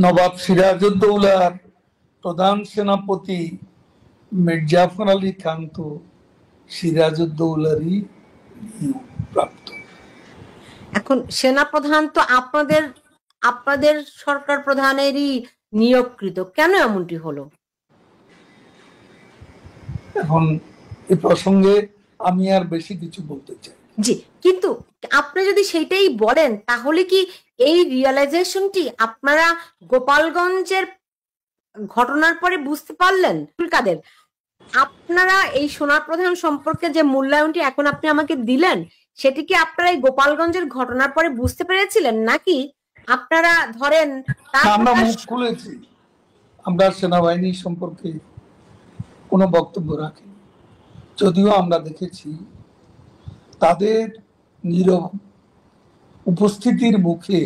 নবাব সিরাজউদ্দৌলার প্রধান সেনাপতি মির্জাফর আলী খান তো সিরাজউদ্দৌলারই প্রাপ্ত। এখন সেনাপ্রধান তো আপনাদের আপনাদের সরকার প্রধানেরই নিয়োগকৃত, কেন এমনটি হলো? এখন এই প্রসঙ্গে আমি আর বেশি কিছু বলতে চাই। জি, কিন্তু আপনি যদি সেইটাই বলেন তাহলে কি এই রিয়েলাইজেশনটি আপনারা গোপালগঞ্জের ঘটনার পরে বুঝতে পারলেন? কাদের আপনারা এই সেনাপ্রধান সম্পর্কে যে মূল্যায়নটি এখন আপনি আমাকে দিলেন সেটি কি আপনারা এই গোপালগঞ্জের ঘটনার পরে বুঝতে পেরেছিলেন, নাকি আপনারা ধরেন আমরা মুখ খুলেছি, আমরা সেনাবাহিনী সম্পর্কে কোনো বক্তব্য রাখি, যদিও আমরা দেখেছি তাদের নীরব উপস্থিতির মুখে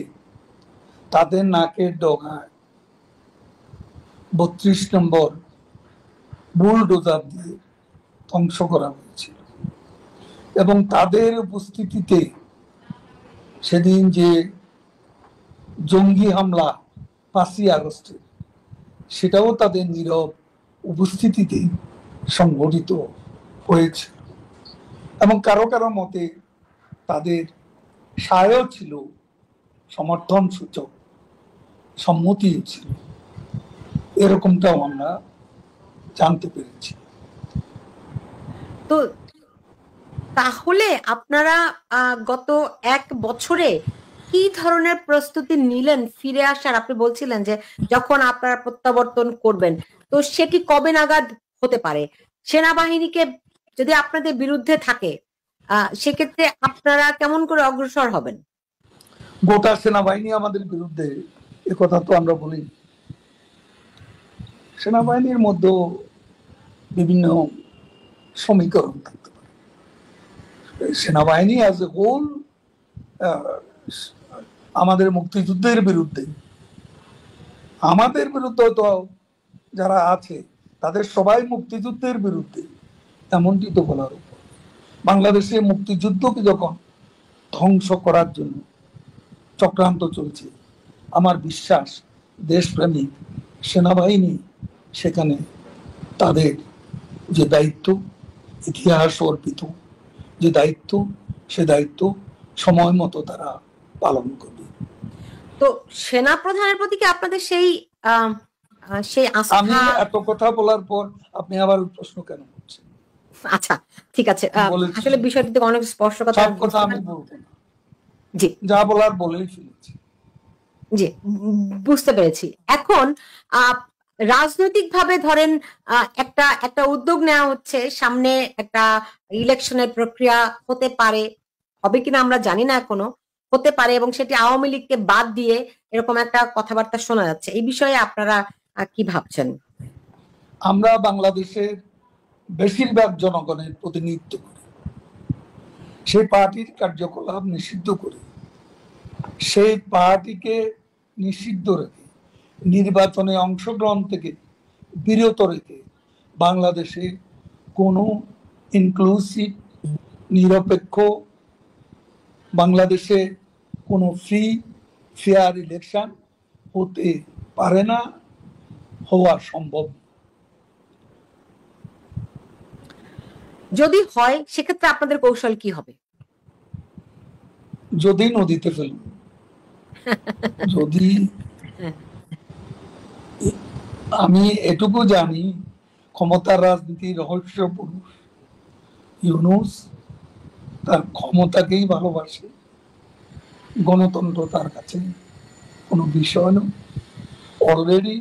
তাদের নাকের ডগায় 32 নম্বর বুলডোজার দিয়ে ধ্বংস করা হয়েছিল, এবং তাদের উপস্থিতিতে সেদিন যে জঙ্গি হামলা 5ই আগস্টে, সেটাও তাদের নীরব উপস্থিতিতে সংঘটিত হয়েছে। এবং কারো কারো মতে তাদের সায়ও ছিল, সমর্থন সূচক সম্মতি ছিল, এরকমটাও আমরা জানতে পেরেছি। তো তাহলে আপনারা গত 1 বছরে কি ধরনের প্রস্তুতি নিলেন ফিরে আসার? আপনি বলছিলেন যে যখন আপনারা প্রত্যাবর্তন করবেন, তো সেটি কবে নাগাদ হতে পারে? সেনাবাহিনীকে যদি আপনাদের বিরুদ্ধে থাকে সেক্ষেত্রে আপনারা কেমন করে অগ্রসর হবেন? গোটা সেনাবাহিনী আমাদের বিরুদ্ধে, একথা তো আমরা বলি। সেনাবাহিনীর মধ্যে বিভিন্ন সমীকরণ থাকতে পারে। সেনাবাহিনী অ্যাজ এ হোল আমাদের মুক্তিযুদ্ধের বিরুদ্ধে, আমাদের বিরুদ্ধে তো যারা আছে তাদের সবাই মুক্তিযুদ্ধের বিরুদ্ধে, এমনটি তো বলার উপর। বাংলাদেশে মুক্তিযুদ্ধকে যখন ধ্বংস করার জন্য চক্রান্ত চলছে, আমার বিশ্বাস দেশপ্রেমিক সেনাবাহিনী সেখানে তাদের যে দায়িত্ব, ইতিহাস অর্পিত যে দায়িত্ব, সে দায়িত্ব সময় মতো তারা পালন করবে। তো সেনা প্রধানের প্রতি কি আপনাদের সেই আমি এত কথা বলার পর আপনি আবার প্রশ্ন কেন করছেন? আচ্ছা, ঠিক আছে, আসলে বিষয়টিতে অনেক স্পষ্ট কথা আমি বলবো না। জি, যা বলার বলেই ফেলেছি। জি, বুঝতে পেরেছি। এখন রাজনৈতিকভাবে ধরেন একটা উদ্যোগ নেওয়া হচ্ছে, সামনে একটা ইলেকশনের প্রক্রিয়া হতে পারে, হবে কিনা আমরা জানি না এখনো, হতে পারে, এবং সেটি আওয়ামী লীগকে বাদ দিয়ে এরকম একটা কথাবার্তা শোনা যাচ্ছে। এই বিষয়ে আপনারা কি ভাবছেন? আমরা বাংলাদেশের বেশিরভাগ জনগণের প্রতিনিধিত্ব করি, সেই পার্টির কার্যকলাপ নিষিদ্ধ করে, সেই পার্টিকে নিষিদ্ধ রেখে, নির্বাচনে অংশগ্রহণ থেকে বিরত রেখে বাংলাদেশে কোনো ইনক্লুসিভ, নিরপেক্ষ, বাংলাদেশে কোনো ফ্রি ফেয়ার ইলেকশন হতে পারে না, হওয়া সম্ভব। যদি হয় সেক্ষেত্রে আপনাদের কৌশল কি হবে? যদি নদীতে ফেলব, যদি আমি এটুকু জানি, ক্ষমতার রাজনীতি রহস্য পুরুষ ইউনূস তার ক্ষমতাকেই ভালোবাসে, গণতন্ত্র তার কাছে কোনো বিষয় নয়। অলরেডি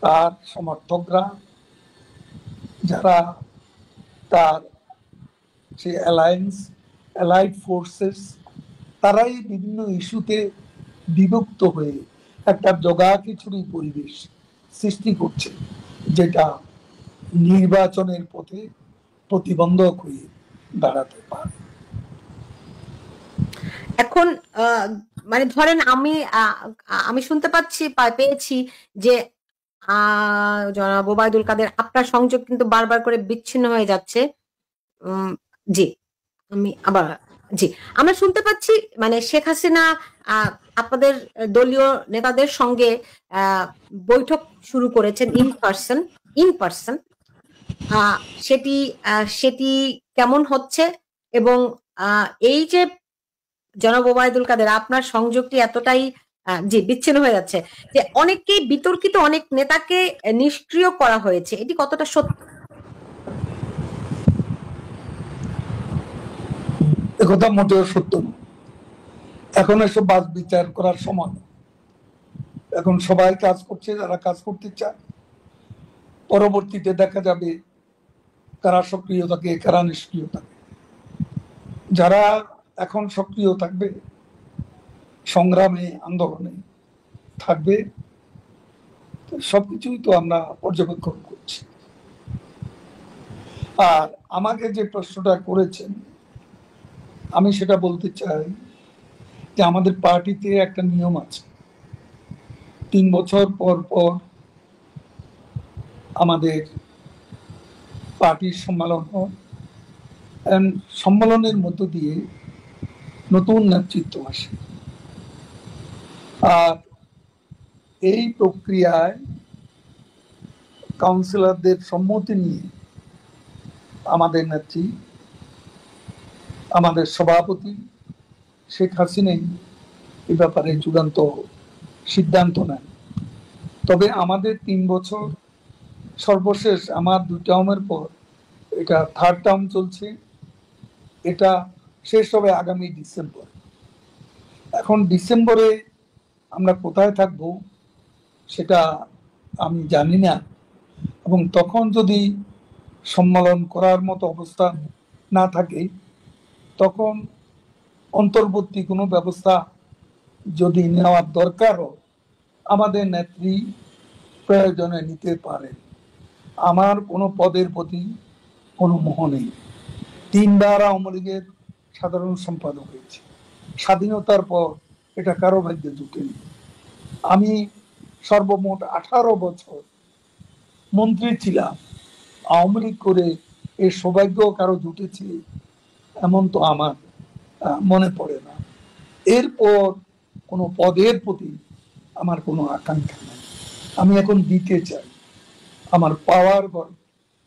তার সমর্থকরা, যারা তার যে অ্যালাইড ফোর্সেস, তারাই বিভিন্ন ইস্যুতে বিভক্ত হয়ে একটা জগাখিচুড়ি পরিবেশ সৃষ্টি করছে, যেটা নির্বাচনের পথে প্রতিবন্ধক হয়ে দাঁড়াতে পারে। এখন মানে ধরেন আমি শুনতে পেয়েছি যে জনাব ওবায়দুল কাদের, আপনার সংযোগ কিন্তু বারবার করে বিচ্ছিন্ন হয়ে যাচ্ছে। জি, আমি আবার জি, আমরা শুনতে পাচ্ছি মানে শেখ হাসিনা আপনাদের দলীয় নেতাদের সঙ্গে বৈঠক শুরু করেছেন ইন পার্সন। সেটি সেটি কেমন হচ্ছে এবং এই যে জনাব ওবায়দুল কাদের আপনার সংযোগটি এতটাই জি বিচ্ছিন্ন হয়ে যাচ্ছে যে অনেককেই বিতর্কিত অনেক নেতাকে নিষ্ক্রিয় করা হয়েছে, এটি কতটা সত্য? একথা মোটেও সত্য না। এখন এসব বাদ বিচার করার সময়, এখন সবাই কাজ করছে যারা কাজ করতে চায়। পরবর্তীতে দেখা যাবে কারা সক্রিয় থাকে কারা নিষ্ক্রিয় থাকে। যারা এখন সক্রিয় থাকবে, সংগ্রামে আন্দোলনে থাকবে, সবকিছুই তো আমরা পর্যবেক্ষণ করছি। আর আমাকে যে প্রশ্নটা করেছেন, আমি সেটা বলতে চাই যে আমাদের পার্টিতে একটা নিয়ম আছে, 3 বছর পর পর আমাদের পার্টির সম্মেলন হয়। সম্মেলনের মধ্য দিয়ে নতুন নেতৃত্ব আসে। আর এই প্রক্রিয়ায় কাউন্সিলরদের সম্মতি নিয়ে আমাদের নেত্রী, আমাদের সভাপতি শেখ হাসিনাই এ ব্যাপারে চূড়ান্ত সিদ্ধান্ত নেন। তবে আমাদের 3 বছর সর্বশেষ আমার 2 টার্মের পর এটা 3rd টার্ম চলছে, এটা শেষ হবে আগামী ডিসেম্বর। এখন ডিসেম্বরে আমরা কোথায় থাকব সেটা আমি জানি না, এবং তখন যদি সম্মেলন করার মতো অবস্থা না থাকে, তখন অন্তর্বর্তী কোনো ব্যবস্থা যদি নেওয়ার দরকার হয় আমাদের নেত্রী প্রয়োজনে নিতে পারে। আমার কোনো পদের প্রতি কোনো মোহ নেই। 3 বার আওয়ামী লীগের সাধারণ সম্পাদক হয়েছে। স্বাধীনতার পর এটা কারো ভাগ্যে জুটেনি। আমি সর্বমোট 18 বছর মন্ত্রী ছিলাম। আওয়ামী লীগ করে এর সৌভাগ্য কারো জুটেছে এমন তো আমার মনে পড়ে না। এরপর কোনো পদের প্রতি আমার কোনো আকাঙ্ক্ষা নেই। আমি এখন দিতে চাই। আমার পাওয়ার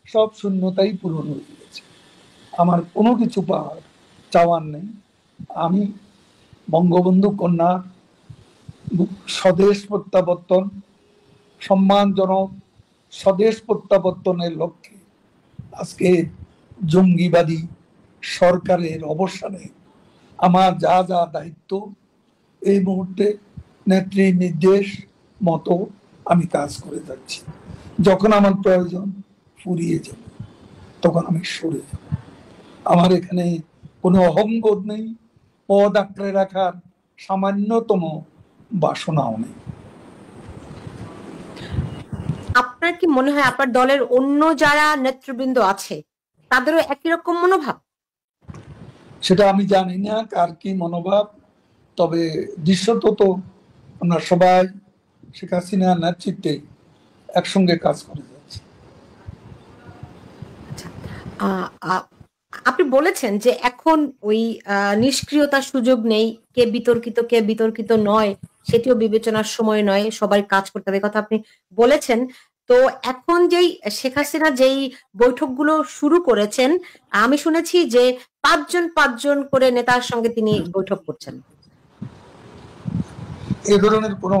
সব শূন্যতাই পূরণ হয়ে গেছে। আমার কোনো কিছু পাওয়ার চাওয়ার নেই। আমি বঙ্গবন্ধু কন্যা স্বদেশ প্রত্যাবর্তন, সম্মানজনক স্বদেশ প্রত্যাবর্তনের লক্ষ্যে আজকে জঙ্গিবাদী সরকারের অবসানে আমার যা যা দায়িত্ব এই মুহূর্তে নেত্রীর নির্দেশ মতো আমি কাজ করে যাচ্ছি। যখন আমার প্রয়োজন ফুরিয়ে যাবে তখন আমি সরে যাব। আমার এখানে কোনো অহংবোধ নেই, পদ আঁকড়ে রাখার সামান্যতম বাসনাও নেই। আপনার কি মনে হয় আপনার দলের অন্য যারা নেতৃবৃন্দ আছে তাদেরও একই রকম মনোভাব? সেটা আমি জানি না কার কি মনোভাব, তবে দৃশ্যত তো আমরা সবাই শেখ হাসিনার নেতৃত্বে একসঙ্গে কাজ করে যাচ্ছি। আপনি বলেছেন যে এখন ওই নিষ্ক্রিয়তার সুযোগ নেই, কে বিতর্কিত কে বিতর্কিত নয় সেটিও বিবেচনার সময় নয়, সবাই কাজ করতে হবে, কথা আপনি বলেছেন। তো এখন যেই শেখ হাসিনা যেই বৈঠকগুলো শুরু করেছেন, আমি শুনেছি যে 5 জন করে নেতার সঙ্গে তিনি বৈঠক করছেন। এই ধরনের কোনো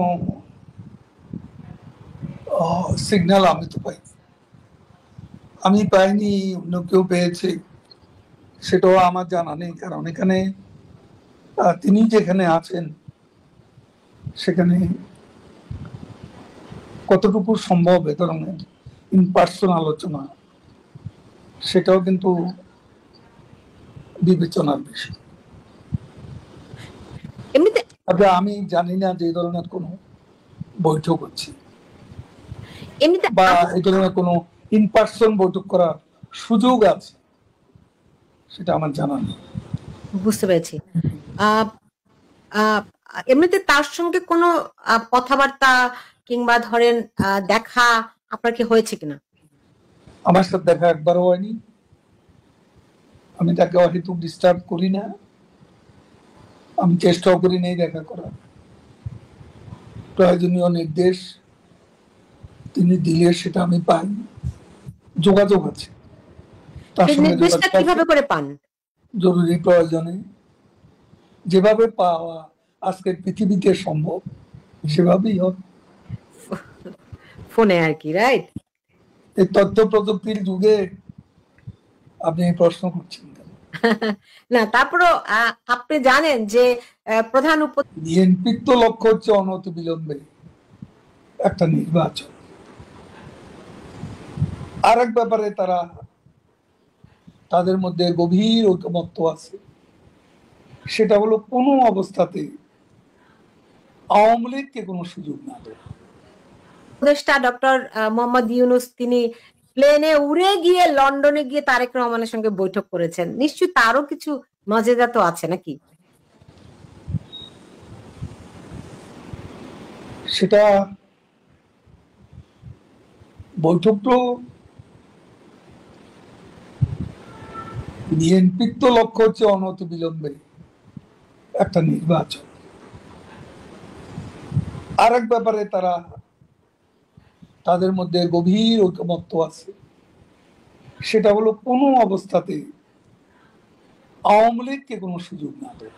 সিগন্যাল আমি তো পাইনি। আমি পাইনি, অন্য কেউ পেয়েছে সেটাও আমার জানা নেই। কারণ এখানে তিনি যেখানে আছেন সেখানে কতটুকু সম্ভব এ ধরনের ইনপার্সন আলোচনা সেটাও কিন্তু বিবেচনার বিষয়। এমনিতে আমি জানি না যে এই ধরনের কোনো বৈঠক হচ্ছে এমনিতে বা এই ধরনের কোনো ইনপার্সন বৈঠক করার সুযোগ আছে সেটা আমার জানা নেই। বুঝতে পেরেছি। এমনিতে তার সঙ্গে কোনো কথাবার্তা কিংবা ধরেন দেখা আপনার কি হয়েছে কিনা? আমার সাথে দেখা একবারও হয়নি। আমি তাকে অহেতুক ডিস্টার্ব করি না। আমি চেষ্টাও করি নেই দেখা করার। প্রয়োজনীয় নির্দেশ তিনি দিলে সেটা আমি পাই, যোগাযোগ আছে তার সেই সঙ্গে, নির্দেশটা যোগাযোগ আছে কিভাবে করে পান? জরুরি প্রয়োজনে, যেভাবে পাওয়া আজকের পৃথিবীতে সম্ভব সেভাবেই হবে। ফোনে আর কি, রাইট? এই তথ্য প্রযুক্তির যুগে আপনি এই প্রশ্ন করছেন কেন? না, তারপরও আপনি জানেন যে প্রধান বিএনপির তো লক্ষ্য হচ্ছে অনতিবিলম্বে একটা নির্বাচন। আর এক ব্যাপারে তাদের মধ্যে গভীর ঐকমত্য আছে, সেটা হলো কোনো অবস্থাতে আওয়ামী লীগকে কোনো সুযোগ না দেয়। উপদেষ্টা ডক্টর মোহাম্মদ ইউনূস তিনি প্লেনে উড়ে গিয়ে লন্ডনে গিয়ে তারেক রহমানের সঙ্গে বৈঠক করেছেন, নিশ্চয়ই তারও কিছু মর্যাদা তো আছে নাকি? সেটা বৈঠক তো বিএনপির তো লক্ষ্য হচ্ছে অনতিবিলম্বে একটা নির্বাচন। আর এক ব্যাপারে তাদের মধ্যে গভীর ঐকমত্য আছে, সেটা হলো কোনো অবস্থাতে আওয়ামী লীগকে কোনো সুযোগ না দেয়।